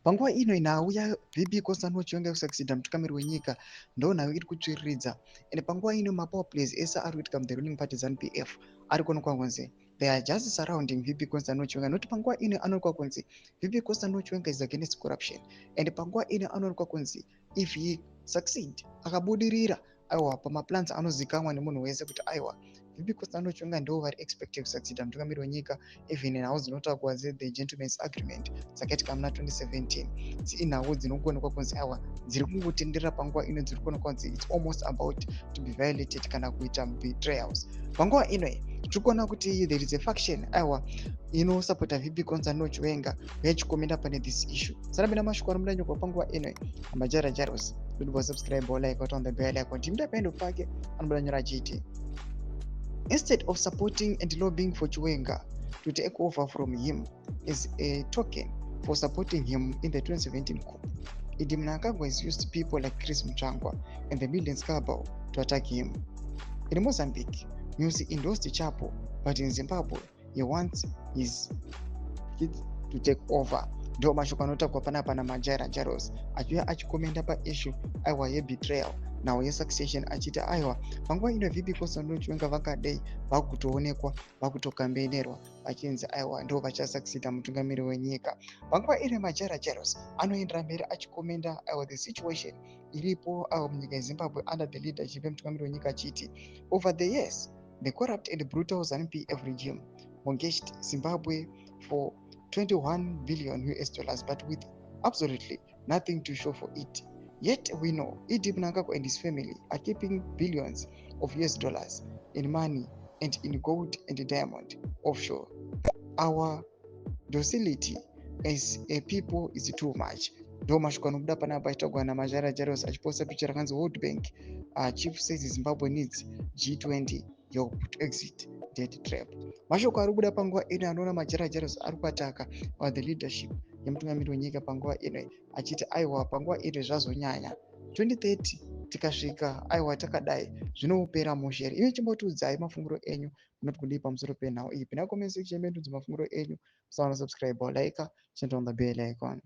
Panguva ino inauya VP Constantine Chiwenga kusucceeda mutungamiri wenyika ndonhau iri kutsviridza. Ende panguva ino mapower plays ese ari kuitika the ruling party ZANU-PF ari kuonekwa kunzi they are just surrounding VP Constantine Chiwenga. Noti panguva ino anoonekwa kunzi VP Constantine Chiwenga is against corruption. Ende panguva ino anoonekwa kunzi if he succeed akabudirira aiwa pamaplans anozikamwa nemunhu wese kuti aiwa VP Constantine Chiwenga ndo vari expected kusucceeda mutungamiri wenyika even nhau dzinotaurwa the gentleman's agreement dzakaitika muna 2017 dziinhau dzinokuonekwa kunzi awa dziri kungotenderera panguva ino dziri kuonekwa kunzi it's almost about to be violated kana kuita betrayals. Panguva ino tiri kuona kuti there is a faction aiwa inosapota VP Constantine Chiwenga yachikomenda pane this issue. Sarabina mashoko ari mudanyogwa panguva ino majara jaros kuti subscribe like on the bell icon timda pendo pake anobudanyora achiti instead of supporting and lobbying for Chiwenga to take over from him as a token for supporting him in the 2017 coup, Idi Mnangagwa has used people like Chris Mnangagwa and the millions cabal to attack him. In Mozambique, Musi endorsed Chapo, but in Zimbabwe, he wants his kids to take over. Ndo mashoko anotaurwa panapa namajara jaros achiuya achikomenda paissue aiwa yebetrayal nawo yesuccession achiti aiwa panguva ino VP Constantine Chiwenga vakadai vakutoonekwa vakutokambenerwa vachinzi aiwa ndo vachasucceeda mutungamiri wenyika. Panguva ino majara jaros anoendera mberi achikomenda aiwa the situation iripo aiwa munyika yeZimbabwe under the leadership yemutungamiri wenyika achiti over the years the corrupt and brutal ZANU-PF regime mortgaged Zimbabwe for $21 billion but with absolutely nothing to show for it. Yet we know Idi Mnangagwa and his family are keeping billions of US dollars in money and in gold and diamond offshore. Our docility as a people is too much. Ndo mashoko anobuda panapa aitagwa namajara jaros achiposta picha rakanzi World Bank chief says Zimbabwe needs G20 to exit debt trap. Mashoko ari kubuda panguva ino anoona majara jaros ari kuataka the leadership yemutungamiri wenyika panguva ino achiti aiwa panguva ino zvazonyanya 2030 tikasvika aiwa takadai zvinopera mushere. Iwe chimbotiudzai mafungiro enyu munoti kudii pamusoro penhau iyi. Pina comment section mendudzi mafungiro enyu. Subscribe or like, turn on the bell icon.